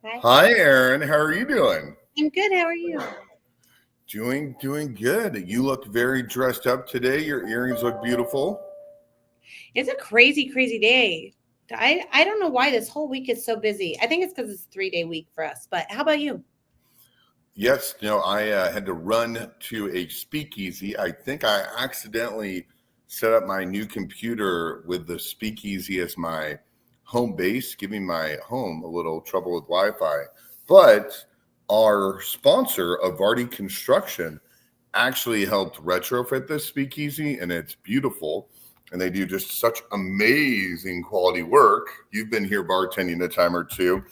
Hi. Hi, Aaron. How are you doing? I'm good. How are you? Doing good. You look very dressed up today. Your earrings look beautiful. It's a crazy, crazy day. I don't know why this whole week is so busy. I think it's because it's a 3-day week for us. But how about you? Yes, I had to run to a speakeasy. I think I accidentally set up my new computer with the speakeasy as my home base, giving my home a little trouble with Wi-Fi. But our sponsor, Evardy Construction, actually helped retrofit this speakeasy, and it's beautiful. And they do just such amazing quality work. You've been here bartending a time or two.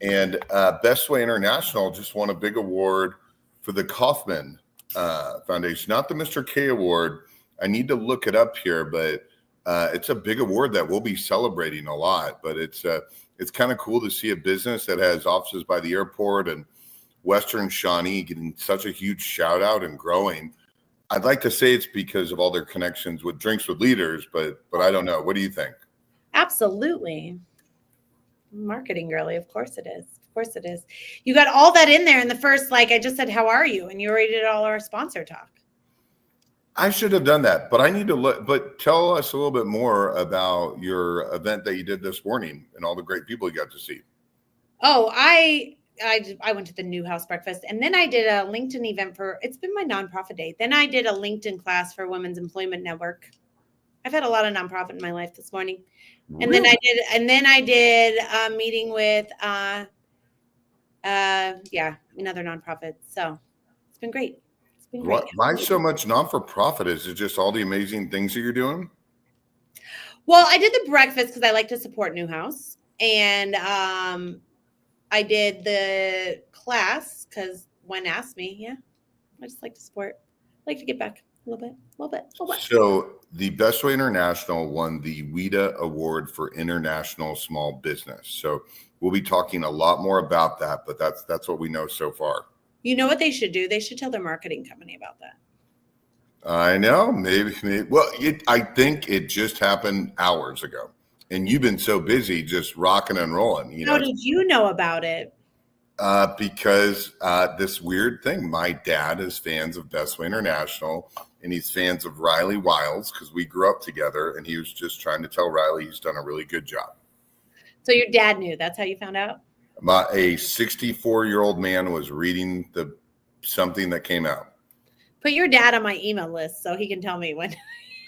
And Bestway International just won a big award for the Kauffman Foundation, not the Mr. K Award. I need to look it up here, but it's a big award that we'll be celebrating a lot. But it's kind of cool to see a business that has offices by the airport and Western Shawnee getting such a huge shout out and growing. I'd like to say it's because of all their connections with Drinks with Leaders, but I don't know. What do you think? Absolutely. Marketing girly. Of course it is. Of course it is. You got all that in there in the first, like I just said, how are you? And you already did all our sponsor talk. I should have done that, but I need to look. But tell us a little bit more about your event that you did this morning and all the great people you got to see. Oh, I went to the New House breakfast, and then I did a LinkedIn event it's been my nonprofit day. Then I did a LinkedIn class for Women's Employment Network. I've had a lot of nonprofit in my life this morning. And Really? then I did a meeting with another nonprofit. So it's been great. It's been great. Why so much non-for-profit? Is it just all the amazing things that you're doing? Well, I did the breakfast because I like to support New House. And I did the class because when asked me, yeah, I just like to support. I like to get back a little bit. So the Bestway International won the WIDA Award for International Small Business. So we'll be talking a lot more about that, but that's what we know so far. You know what they should do? They should tell their marketing company about that. I know, maybe. Well, I think it just happened hours ago, and you've been so busy just rocking and rolling. How did you know about it? Because this weird thing. My dad is fans of Bestway International, and he's fans of Riley Wiles because we grew up together, and he was just trying to tell Riley he's done a really good job. So your dad knew. That's how you found out? A 64-year-old man was reading something that came out. Put your dad on my email list so he can tell me when.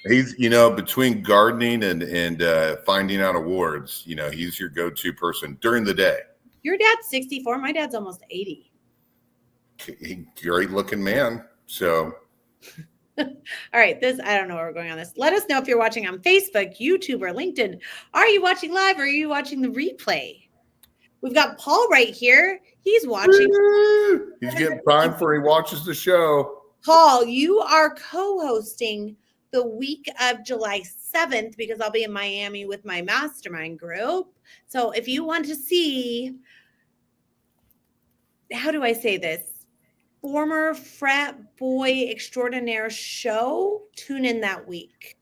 He's, between gardening and finding out awards, he's your go-to person during the day. Your dad's 64. My dad's almost 80. Great looking man. So. All right. I don't know where we're going on this. Let us know if you're watching on Facebook, YouTube, or LinkedIn. Are you watching live or are you watching the replay? We've got Paul right here. He's watching. He's getting primed for he watches the show. Paul, you are co-hosting the week of July 7th because I'll be in Miami with my mastermind group. So if you want to see, how do I say this? Former frat boy extraordinaire show, tune in that week,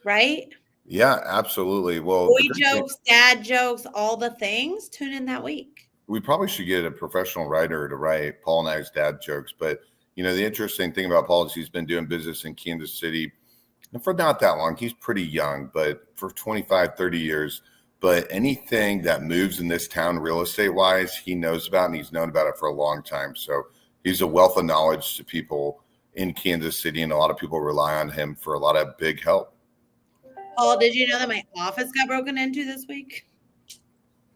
right? Yeah, absolutely. Well, boy jokes, dad jokes, all the things, tune in that week. We probably should get a professional writer to write Paul and I's dad jokes. But, the interesting thing about Paul is he's been doing business in Kansas City for not that long. He's pretty young, but for 25, 30 years. But anything that moves in this town real estate wise, he knows about, and he's known about it for a long time. So he's a wealth of knowledge to people in Kansas City, and a lot of people rely on him for a lot of big help. Paul, did you know that my office got broken into this week?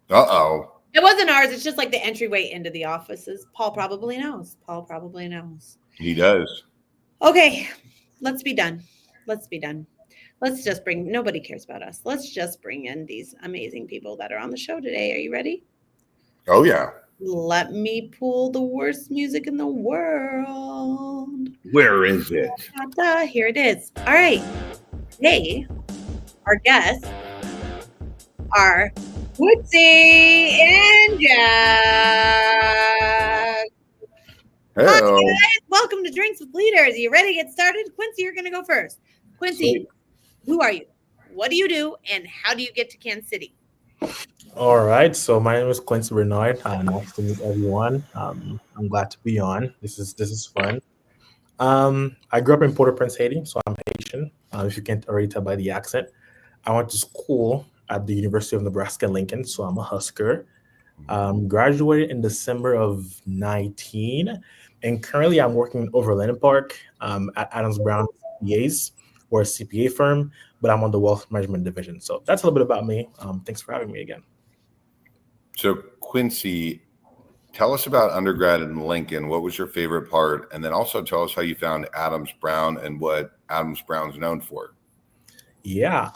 Uh-oh. It wasn't ours. It's just like the entryway into the offices. Paul probably knows. He does. Okay, let's be done. Let's just nobody cares about us. Let's just bring in these amazing people that are on the show today. Are you ready? Oh, yeah. Let me pull the worst music in the world. Where is it? Here it is. All right. Today, our guests are Quincey and Jack. Hello. Hi, guys. Welcome to Drinks with Leaders. Are you ready to get started? Quincey, you're going to go first. Quincey, who are you? What do you do? And how do you get to Kansas City? All right. So my name is Quincey Bernard. Nice to meet everyone. I'm glad to be on. This is fun. I grew up in Port-au-Prince, Haiti, so I'm Haitian. If you can't already tell by the accent, I went to school at the University of Nebraska Lincoln, so I'm a Husker. Graduated in December of 19, and currently I'm working in Overland Park at Adams Brown CPAs, or a CPA firm, but I'm on the wealth management division. So that's a little bit about me. Thanks for having me again. So, Quincy, tell us about undergrad in Lincoln. What was your favorite part? And then also tell us how you found Adams Brown and what Adams Brown's known for. Yeah,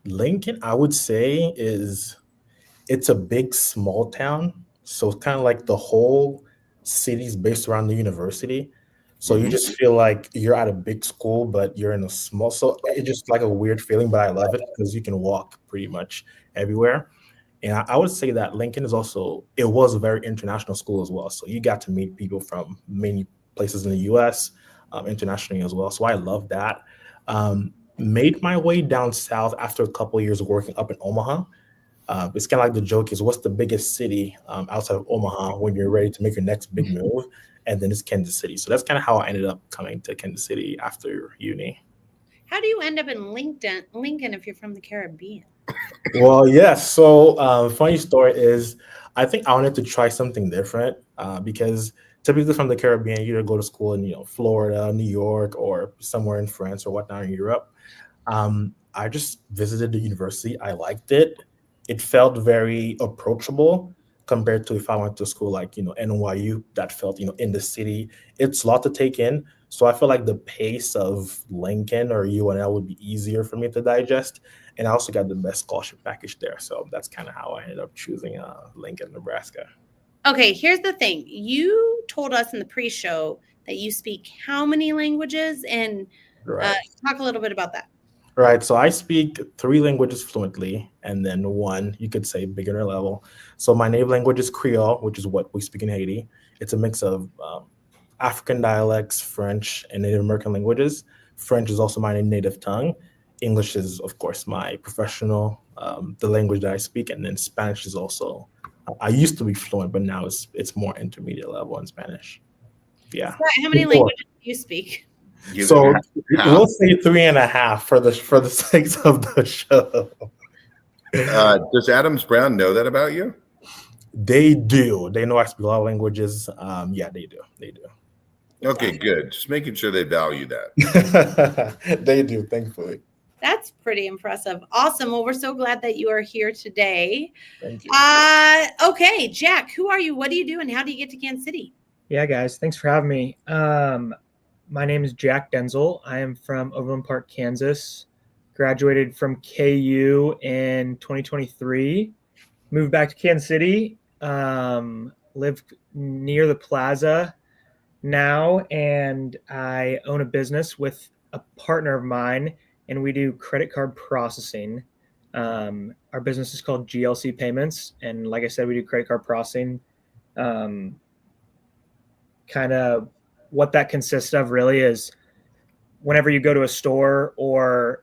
Lincoln, I would say it's a big small town, so it's kind of like the whole city's based around the university. So you Hmm. just feel like you're at a big school, but you're in a small. So it's just like a weird feeling, but I love it because you can walk pretty much everywhere. And I would say that Lincoln is also it was a very international school as well. So you got to meet people from many places in the U.S. Internationally as well. So I love that. Made my way down south after a couple of years of working up in Omaha. It's kind of like the joke is, what's the biggest city outside of Omaha when you're ready to make your next big move? And then it's Kansas City. So that's kind of how I ended up coming to Kansas City after uni. How do you end up in Lincoln if you're from the Caribbean? Well, yes. So, funny story is, I think I wanted to try something different because typically from the Caribbean, you either go to school in Florida, New York, or somewhere in France or whatnot in Europe. I just visited the university. I liked it. It felt very approachable compared to if I went to school like NYU that felt in the city. It's a lot to take in. So I feel like the pace of Lincoln or UNL would be easier for me to digest. And I also got the best scholarship package there. So that's kind of how I ended up choosing Lincoln, Nebraska. Okay, here's the thing. You told us in the pre-show that you speak how many languages, and uh, Right. talk a little bit about that. Right. So I speak three languages fluently, and then one, you could say, beginner level. So my native language is Creole, which is what we speak in Haiti. It's a mix of African dialects, French, and Native American languages. French is also my native tongue. English is, of course, my professional, the language that I speak, and then Spanish is also. I used to be fluent, but now it's more intermediate level in Spanish. Yeah. Scott, how many Four. languages do you speak? Give it So half. we'll say three and a half for the sakes of the show. Does Adams Brown know that about you? They do. They know I speak a lot of languages. Yeah, they do. They do. Okay, good. Just making sure they value that. They do, thankfully. That's pretty impressive. Awesome. Well, we're so glad that you are here today. Thank you. Okay, Jack, who are you? What do you do? And how do you get to Kansas City? Yeah, guys, thanks for having me. My name is Jack Denzel. I am from Overland Park, Kansas. Graduated from KU in 2023. Moved back to Kansas City. Live near the plaza now, and I own a business with a partner of mine, and we do credit card processing. Our business is called GLC Payments, and like I said, we do credit card processing. Um, kind of what that consists of really is whenever you go to a store or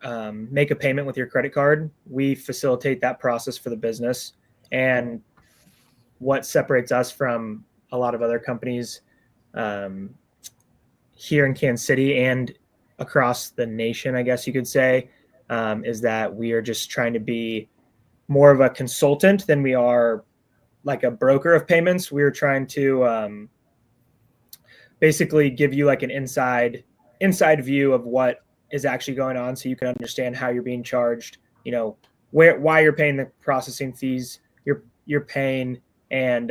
make a payment with your credit card, we facilitate that process for the business. And what separates us from a lot of other companies here in Kansas City and across the nation, I guess you could say, is that we are just trying to be more of a consultant than we are like a broker of payments. We're trying to basically give you like an inside view of what is actually going on, so you can understand how you're being charged, why you're paying the processing fees you're paying, and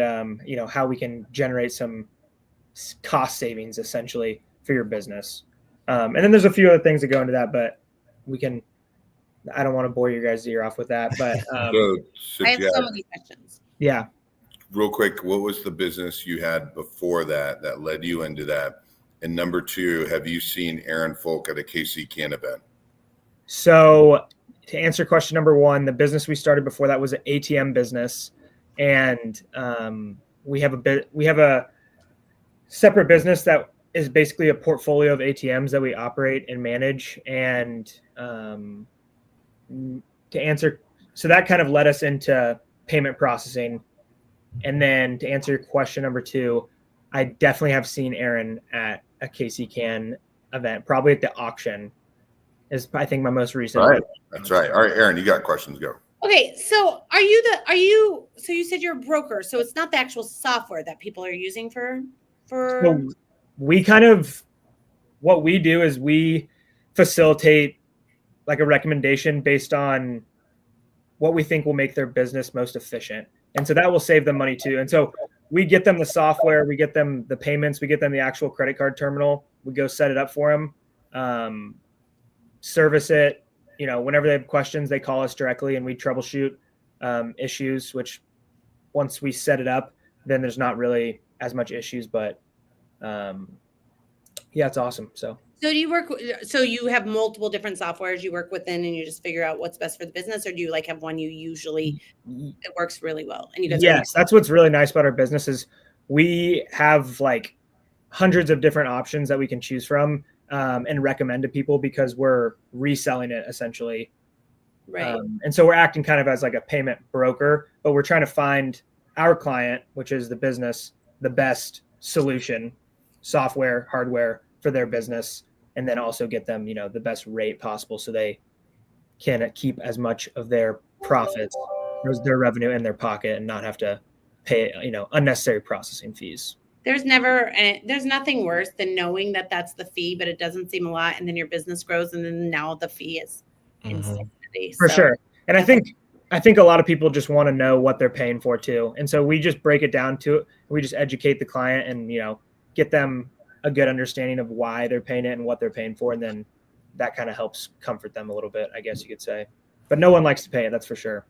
how we can generate some cost savings essentially for your business. And then there's a few other things that go into that, but I don't want to bore your guys' ear off with that, but So I have Jack, so many questions. yeah. real quick, what was the business you had before that led you into that? And number two, have you seen Aaron Fulk at a KC Can event? So to answer question number one, the business we started before that was an ATM business, and we have a separate business that is basically a portfolio of ATMs that we operate and manage. And to answer, so that kind of led us into payment processing. And then to answer your question number 2, I definitely have seen Aaron at a KC Can event, probably at the auction is I think my most recent. Right. That's right. All right, Aaron, you got questions, go. Okay, so so you said you're a broker, so it's not the actual software that people are using for So we kind of, what we do is we facilitate like a recommendation based on what we think will make their business most efficient. And so that will save them money too. And so we get them the software, we get them the payments, we get them the actual credit card terminal. We go set it up for them, service it. You know, whenever they have questions, they call us directly and we troubleshoot issues, which once we set it up, then there's not really as much issues, but yeah, it's awesome. So so you have multiple different softwares you work within and you just figure out what's best for the business, or do you like have one you usually it works really well and you guys yes, that's what's really nice about our business is we have like hundreds of different options that we can choose from and recommend to people because we're reselling it essentially. right? And so we're acting kind of as like a payment broker, but we're trying to find our client, which is the business, the best solution, software, hardware for their business, and then also get them, you know, the best rate possible so they can keep as much of their profits, their revenue in their pocket and not have to pay, you know, unnecessary processing fees. There's nothing worse than knowing that that's the fee, but it doesn't seem a lot, and then your business grows, and then now the fee is insanity. For sure. And I think a lot of people just want to know what they're paying for too, and so we just break it down to it. We just educate the client and, you know, get them a good understanding of why they're paying it and what they're paying for, and then that kind of helps comfort them a little bit, I guess you could say. But no one likes to pay it, that's for sure.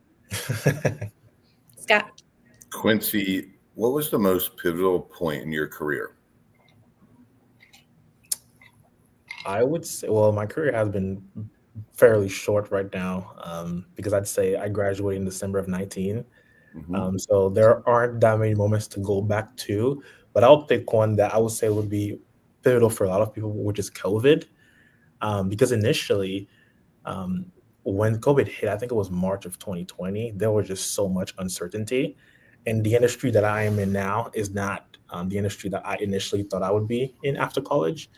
Scott. Quincey, what was the most pivotal point in your career? I would say, well, my career has been fairly short right now because I'd say I graduated in December of 19. So there aren't that many moments to go back to, but I'll pick one that I would say would be pivotal for a lot of people, which is COVID. Because initially, when COVID hit, I think it was March of 2020, there was just so much uncertainty. And the industry that I am in now is not the industry that I initially thought I would be in after college.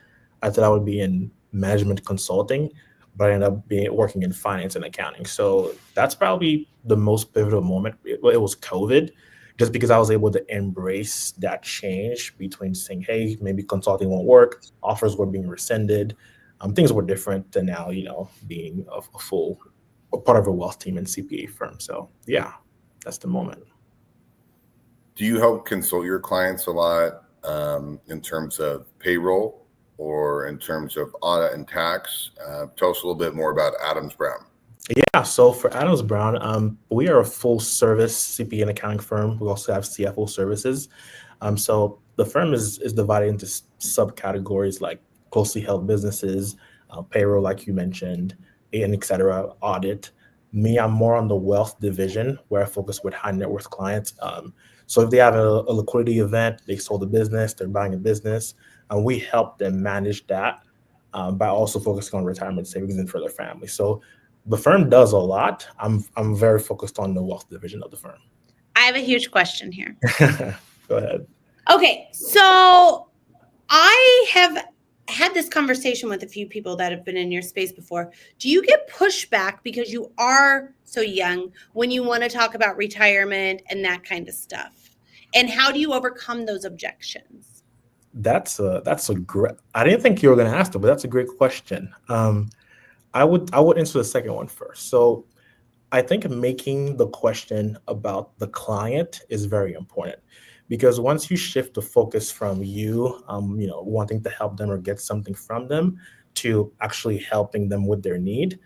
I thought I would be in management consulting, but I ended up working in finance and accounting. So that's probably the most pivotal moment. It was COVID, just because I was able to embrace that change between saying, hey, maybe consulting won't work, offers were being rescinded, things were different than now, you know, being a part of a wealth team and CPA firm. So yeah, that's the moment. Do you help consult your clients a lot in terms of payroll or in terms of audit and tax? Tell us a little bit more about Adams Brown. Yeah, so for Adams Brown, we are a full service CPA and accounting firm. We also have CFO services. So the firm is divided into subcategories like closely held businesses, payroll, like you mentioned, and et cetera, audit. Me, I'm more on the wealth division where I focus with high net worth clients. So if they have a liquidity event, they sold a business, they're buying a business, and we help them manage that by also focusing on retirement savings and for their family. So the firm does a lot. I'm very focused on the wealth division of the firm. I have a huge question here. Go ahead. Okay, so I have had this conversation with a few people that have been in your space before. Do you get pushback because you are so young when you want to talk about retirement and that kind of stuff? And how do you overcome those objections? That's a great. I didn't think you were going to ask that, but that's a great question. I would answer the second one first. So I think making the question about the client is very important, because once you shift the focus from you wanting to help them or get something from them to actually helping them with their need,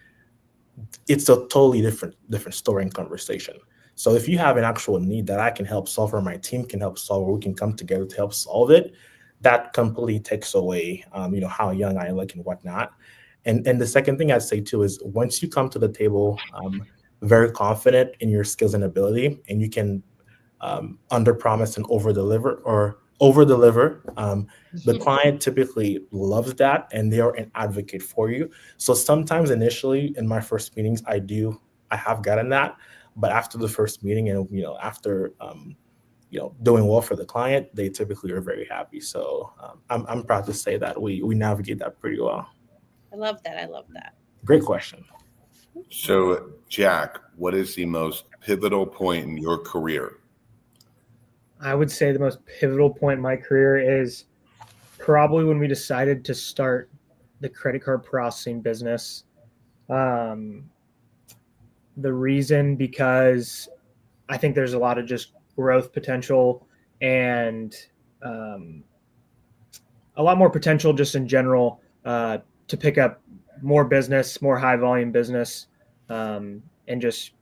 it's a totally different story and conversation. So if you have an actual need that I can help solve or my team can help solve, or we can come together to help solve it, that completely takes away how young I look and whatnot. And the second thing I'd say too is once you come to the table very confident in your skills and ability, and you can under promise and over deliver. The client typically loves that, and they are an advocate for you. So sometimes initially in my first meetings, I have gotten that, But after the first meeting and, after, doing well for the client, they typically are very happy. So I'm proud to say that we navigate that pretty well. I love that. I love that. Great question. So, Jack, what is the most pivotal point in your career? I would say the most pivotal point in my career is probably when we decided to start the credit card processing business. The reason, because I think there's a lot of just growth potential and a lot more potential just in general to pick up more business, more high volume business, and just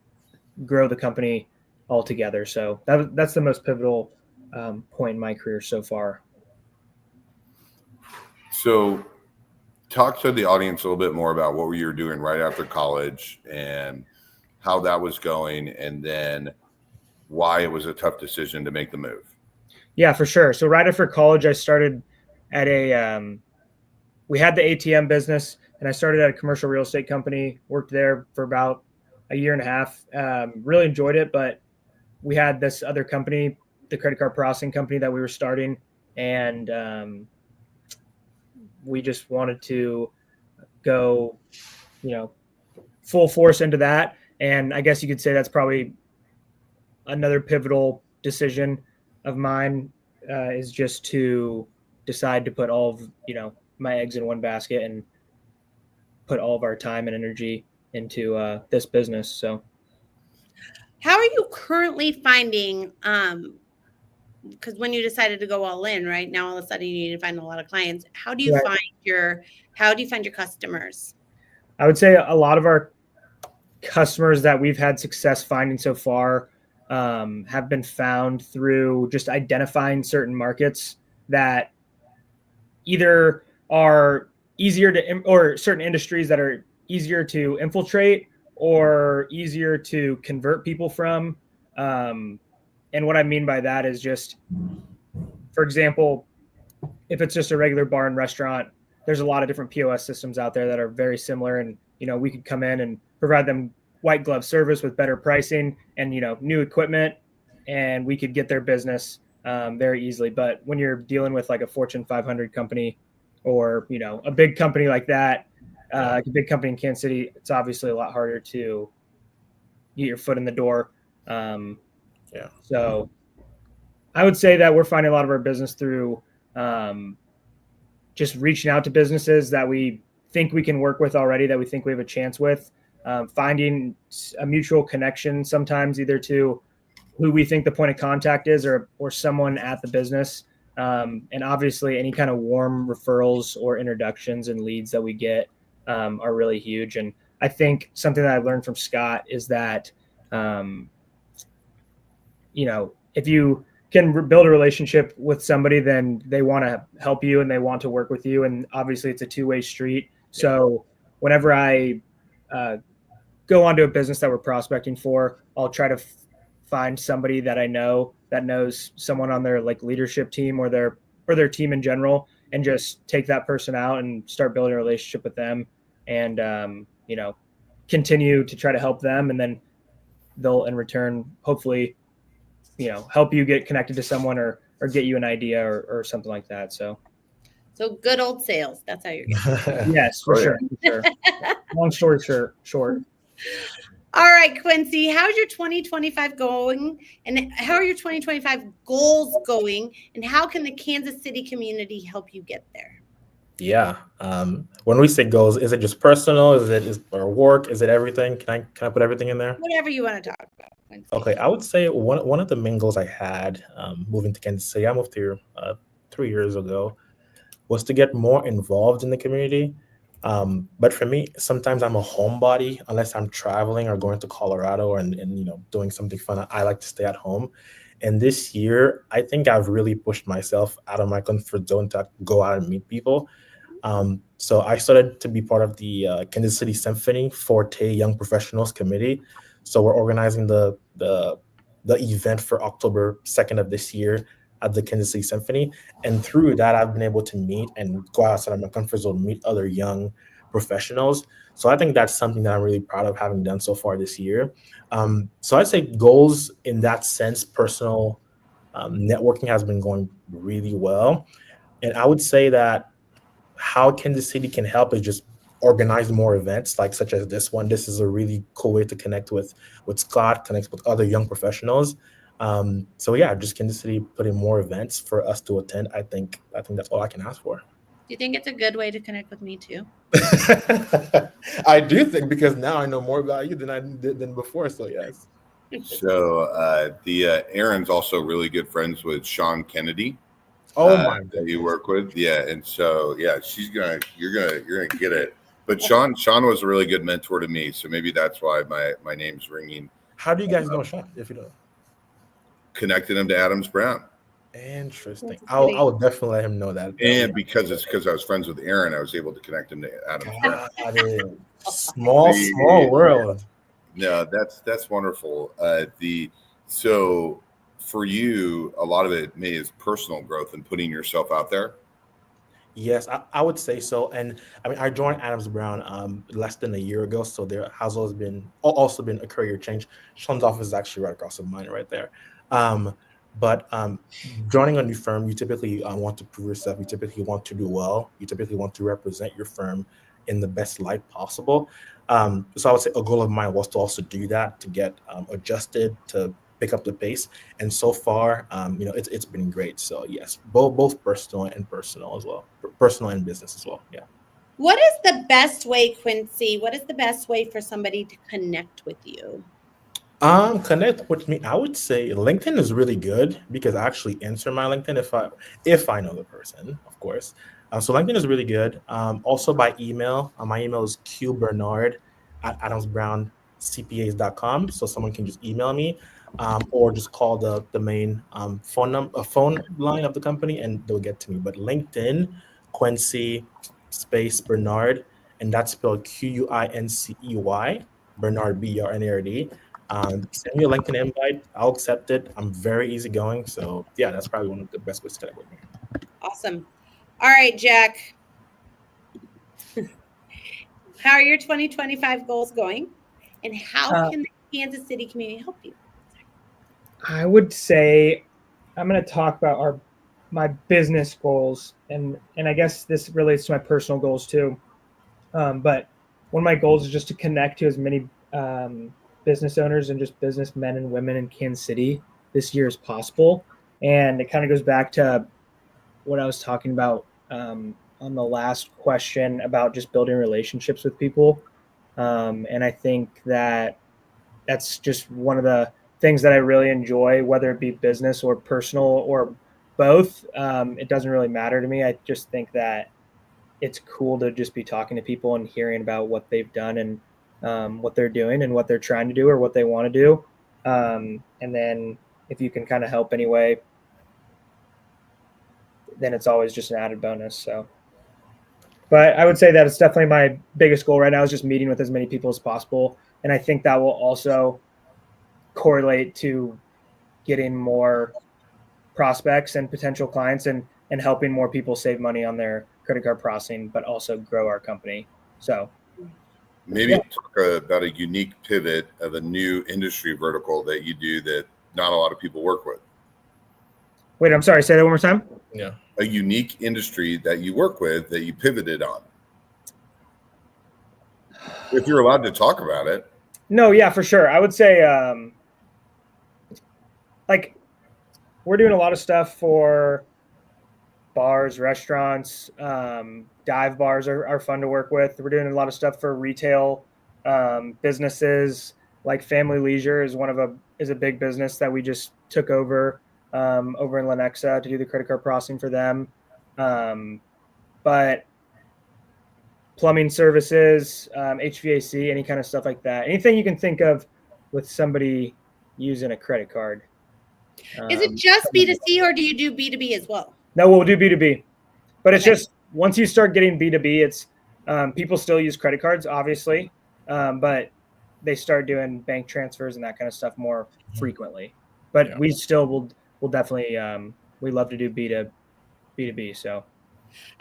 grow the company altogether. So that's the most pivotal point in my career so far. So talk to the audience a little bit more about what you were doing right after college and how that was going, and then why it was a tough decision to make the move. Yeah, for sure. So right after college, I started at we had the ATM business, and I started at a commercial real estate company, worked there for about a year and a half. Really enjoyed it, but we had this other company, the credit card processing company that we were starting, and we just wanted to go, full force into that. And I guess you could say that's probably another pivotal decision of mine, is just to decide to put all of, my eggs in one basket and put all of our time and energy into this business. So how are you currently finding, because when you decided to go all in, right now, all of a sudden you need to find a lot of clients. How do you find your customers? I would say a lot of our customers that we've had success finding so far have been found through just identifying certain markets that either are easier to, or certain industries that are easier to infiltrate or easier to convert people from. And what I mean by that is just, for example, if it's just a regular bar and restaurant, there's a lot of different POS systems out there that are very similar. And, we could come in and provide them white glove service with better pricing and, new equipment, and we could get their business very easily. But when you're dealing with like a Fortune 500 company or, a big company like that, like a big company in Kansas City, it's obviously a lot harder to get your foot in the door. So I would say that we're finding a lot of our business through just reaching out to businesses that we think we can work with already, that we think we have a chance with, finding a mutual connection sometimes either to who we think the point of contact is or someone at the business. And obviously any kind of warm referrals or introductions and leads that we get are really huge. And I think something that I learned from Scott is that, if you can build a relationship with somebody, then they want to help you and they want to work with you. And obviously it's a two-way street. So whenever I go onto a business that we're prospecting for, I'll try to find somebody that I know that knows someone on their like leadership team or their team in general, and just take that person out and start building a relationship with them, and continue to try to help them, and then they'll in return hopefully help you get connected to someone or get you an idea or something like that. So good old sales. That's how you're getting. Yes, for sure. Long story short. All right, Quincey, how's your 2025 going? And how are your 2025 goals going? And how can the Kansas City community help you get there? Yeah. When we say goals, is it just personal? Is it or work? Is it everything? Can I put everything in there? Whatever you want to talk about, Quincey. Okay, I would say one of the main goals I had moving to Kansas City, I moved here 3 years ago, was to get more involved in the community. But for me, sometimes I'm a homebody unless I'm traveling or going to Colorado and doing something fun. I like to stay at home. And this year, I think I've really pushed myself out of my comfort zone to go out and meet people. So I started to be part of the Kansas City Symphony Forte Young Professionals Committee. So we're organizing the event for October 2nd of this year at the Kansas City Symphony. And through that, I've been able to meet and go outside of my comfort zone, meet other young professionals. So I think that's something that I'm really proud of having done so far this year. So I'd say goals in that sense, personal networking has been going really well. And I would say that how Kansas City can help is just organize more events like such as this one. This is a really cool way to connect with Scott, connect with other young professionals. So yeah, just Kansas City putting more events for us to attend. I think that's all I can ask for. Do you think it's a good way to connect with me too? I do think, because now I know more about you than I did than before. So yes. So Aaron's also really good friends with Sean Kennedy. Oh my that goodness. you work with, yeah, and so yeah, you're gonna get it. But Sean was a really good mentor to me, so maybe that's why my name's ringing. How do you guys know Sean, if you don't? Connected him to Adams Brown, Interesting. That's I pretty- will definitely let him know that. and because I was friends with Aaron, I was able to connect him to Adams Brown. Got it. Small world. No, that's wonderful. So for you, a lot of it is personal growth and putting yourself out there. Yes, I would say so. And I mean, I joined Adams Brown less than a year ago, so there has also been a career change. Sean's office is actually right across from mine, right there. But joining a new firm, you typically want to prove yourself. You typically want to do well. You typically want to represent your firm in the best light possible. So I would say a goal of mine was to also do that, to get adjusted, to pick up the pace. And so far, it's been great. So yes, both personal as well, personal and business as well. Yeah. What is the best way, Quincey? What is the best way for somebody to connect with you? Connect with me. I would say LinkedIn is really good because I actually answer my LinkedIn if I know the person, of course. So LinkedIn is really good. Also by email. My email is qbernard@adamsbrown.cpas.com. So someone can just email me, or just call the main phone line of the company, and they'll get to me. But LinkedIn, Quincey space Bernard, and that's spelled Quincey, Bernard, Bernard. Send me a LinkedIn invite. I'll accept it. I'm very easygoing. So yeah, that's probably one of the best ways to connect with me. Awesome. All right, Jack. How are your 2025 goals going? And how can the Kansas City community help you? I would say I'm going to talk about my business goals, and I guess this relates to my personal goals too. But one of my goals is just to connect to as many business owners and just businessmen and women in Kansas City this year as possible. And it kind of goes back to what I was talking about on the last question about just building relationships with people. And I think that's just one of the things that I really enjoy, whether it be business or personal or both. It doesn't really matter to me. I just think that it's cool to just be talking to people and hearing about what they've done and what they're doing and what they're trying to do or what they want to do. And then if you can kind of help anyway, then it's always just an added bonus. So, but I would say that it's definitely my biggest goal right now is just meeting with as many people as possible. And I think that will also correlate to getting more prospects and potential clients and helping more people save money on their credit card processing, but also grow our company. So maybe talk about a unique pivot of a new industry vertical that you do that not a lot of people work with. Wait, I'm sorry. Say that one more time. Yeah. A unique industry that you work with that you pivoted on. If you're allowed to talk about it. No, yeah, for sure. I would say like we're doing a lot of stuff for bars, restaurants, dive bars are fun to work with. We're doing a lot of stuff for retail businesses, like Family Leisure is a big business that we just took over in Lenexa to do the credit card processing for them. But plumbing services, HVAC, any kind of stuff like that. Anything you can think of with somebody using a credit card. Is it just B2C or do you do B2B as well? No, we'll do B2B. But it's just once you start getting B2B, it's people still use credit cards, obviously, but they start doing bank transfers and that kind of stuff more frequently. But we still will definitely we love to do B2B. So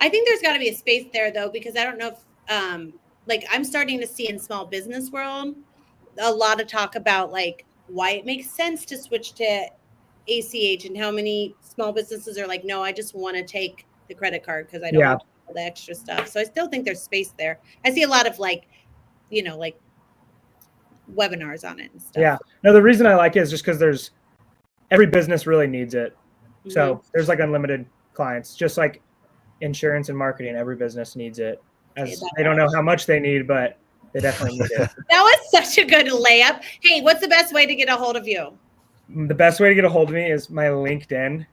I think there's got to be a space there though, because I don't know if like I'm starting to see in small business world a lot of talk about like why it makes sense to switch to ACH and how many small businesses are like, no, I just want to take the credit card because I don't Yeah. want all the extra stuff. So I still think there's space there. I see a lot of like, like webinars on it and stuff. Yeah. No, the reason I like it is just because every business really needs it. So there's like unlimited clients, just like insurance and marketing. Every business needs it. As they don't know how much they need, but they definitely need it. That was such a good layup. Hey, what's the best way to get a hold of you? The best way to get a hold of me is my LinkedIn.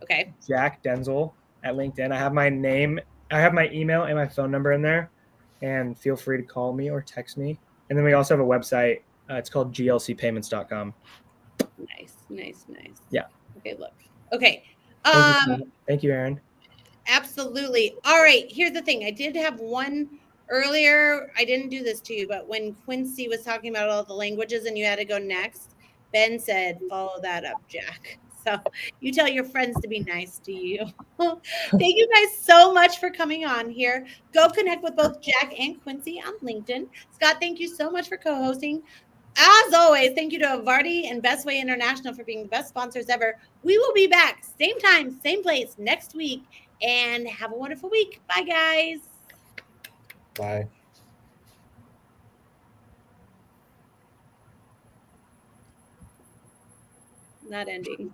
Okay. Jack Denzel at LinkedIn. I have my name, I have my email and my phone number in there. And feel free to call me or text me. And then we also have a website. It's called glcpayments.com. Nice. Yeah. Okay, look. Okay. Thank you, Aaron. Absolutely. All right. Here's the thing. I did have one earlier. I didn't do this to you, but when Quincey was talking about all the languages and you had to go next, Ben said, follow that up, Jack. So you tell your friends to be nice to you. Thank you guys so much for coming on here. Go connect with both Jack and Quincey on LinkedIn. Scott, thank you so much for co-hosting. As always, thank you to Evardy and Bestway International for being the best sponsors ever. We will be back same time, same place next week. And have a wonderful week. Bye, guys. Bye. Not ending.